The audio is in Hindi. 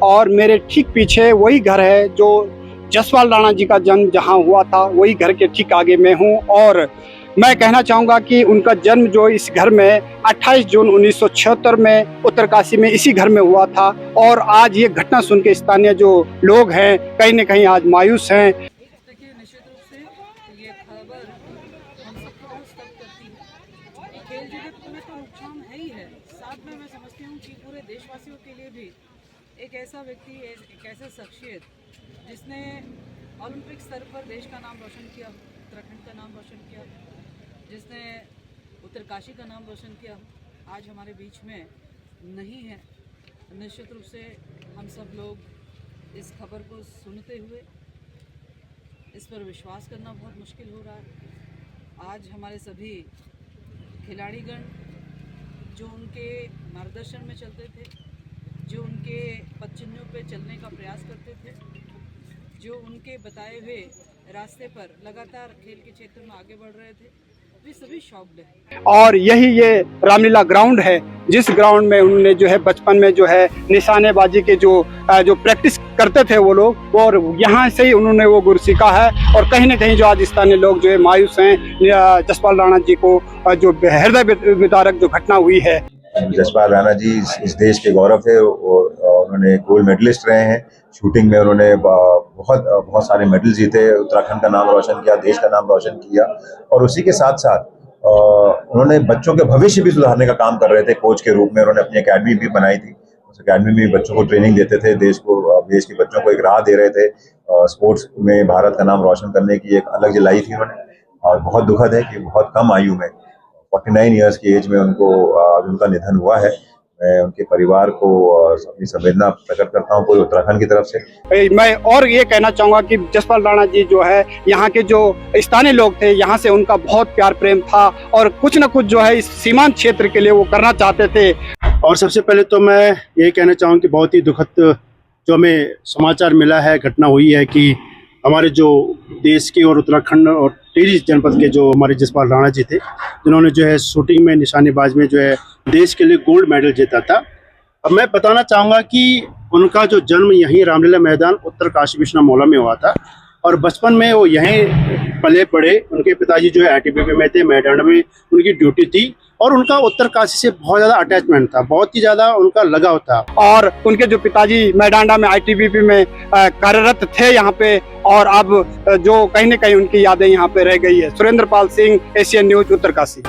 और मेरे ठीक पीछे वही घर है जो जसपाल राणा जी का जन्म जहां हुआ था, वही घर के ठीक आगे मैं हूं। और मैं कहना चाहूँगा कि उनका जन्म जो इस घर में 28 जून 1976 में उत्तरकाशी में इसी घर में हुआ था। और आज ये घटना सुन के स्थानीय जो लोग हैं कहीं न कहीं आज मायूस हैं। देखिए, निश्चित रूप से ये खबर हम सबको बहुत स्तब्ध करती है। ये खेल जगत में तो नुकसान है ही है, साथ में मैं समझती हूँ कि पूरे देशवासियों के लिए भी एक ऐसा व्यक्ति, एक ऐसे शख्सियत जिसने ओलंपिक स्तर पर देश का नाम रोशन किया, उत्तराखंड का नाम रोशन किया, जिसने उत्तरकाशी का नाम रोशन किया, आज हमारे बीच में नहीं है। निश्चित रूप से हम सब लोग इस खबर को सुनते हुए इस पर विश्वास करना बहुत मुश्किल हो रहा है। आज हमारे सभी खिलाड़ीगण जो उनके मार्गदर्शन में चलते थे, जो उनके पद चिन्हों पे चलने का प्रयास करते थे, जो उनके बताए हुए रास्ते पर लगातार खेल के क्षेत्र में आगे बढ़ रहे थे, वे सभी शॉक्ड हैं। और यही ये रामलीला ग्राउंड है जिस ग्राउंड में उन्होंने जो है बचपन में जो है निशानेबाजी के जो प्रैक्टिस करते थे वो लोग, और यहाँ से ही उन्होंने वो गुर सीखा है। और कहीं ना कहीं जो आज स्थानीय लोग जो है मायूस हैं जसपाल राणा जी को जो हृदय विदारक जो घटना हुई है। जसपाल राणा जी इस देश के गौरव है और उन्होंने गोल्ड मेडलिस्ट रहे हैं। शूटिंग में उन्होंने बहुत सारे मेडल जीते, उत्तराखंड का नाम रोशन किया, देश का नाम रोशन किया। और उसी के साथ साथ उन्होंने बच्चों के भविष्य भी सुधारने का काम कर रहे थे। कोच के रूप में उन्होंने अपनी एकेडमी भी बनाई थी। उस एकेडमी में बच्चों को ट्रेनिंग देते थे, देश के बच्चों को एक राह दे रहे थे। स्पोर्ट्स में भारत का नाम रोशन करने की एक अलग जलाई थी उन्होंने। और बहुत दुखद है कि बहुत कम आयु में 49 ईयर्स की एज में उनका निधन हुआ है। मैं उनके परिवार को अपनी संवेदना प्रकट करता हूँ पूरे उत्तराखंड की तरफ से। मैं और ये कहना चाहूँगा कि जसपाल राणा जी जो है यहाँ के जो स्थानीय लोग थे, यहाँ से उनका बहुत प्यार प्रेम था और कुछ न कुछ जो है इस सीमांत क्षेत्र के लिए वो करना चाहते थे। और सबसे पहले तो मैं ये कहना चाहूँ कि बहुत ही दुखद जो हमें समाचार मिला है, घटना हुई है कि हमारे जो देश के और उत्तराखंड और टिहरी जनपद के जो हमारे जसपाल राणा जी थे, जिन्होंने जो है शूटिंग में निशानेबाज में जो है देश के लिए गोल्ड मेडल जीता था। अब मैं बताना चाहूँगा कि उनका जो जन्म यहीं रामलीला मैदान उत्तरकाशी विश्वनाथ मौला में हुआ था और बचपन में वो यहीं पले पड़े। उनके पिताजी जो है आईटीबीपी में थे, मेडांडा में उनकी ड्यूटी थी और उनका उत्तरकाशी से बहुत ज़्यादा अटैचमेंट था, बहुत ही ज़्यादा उनका लगाव था। और उनके जो पिताजी मेडांडा में आईटीबीपी में कार्यरत थे यहाँ पे, और अब जो कहीं न कहीं उनकी यादें यहाँ पे रह गई है। Surendra Pal Singh, Asian news, Uttarkashi.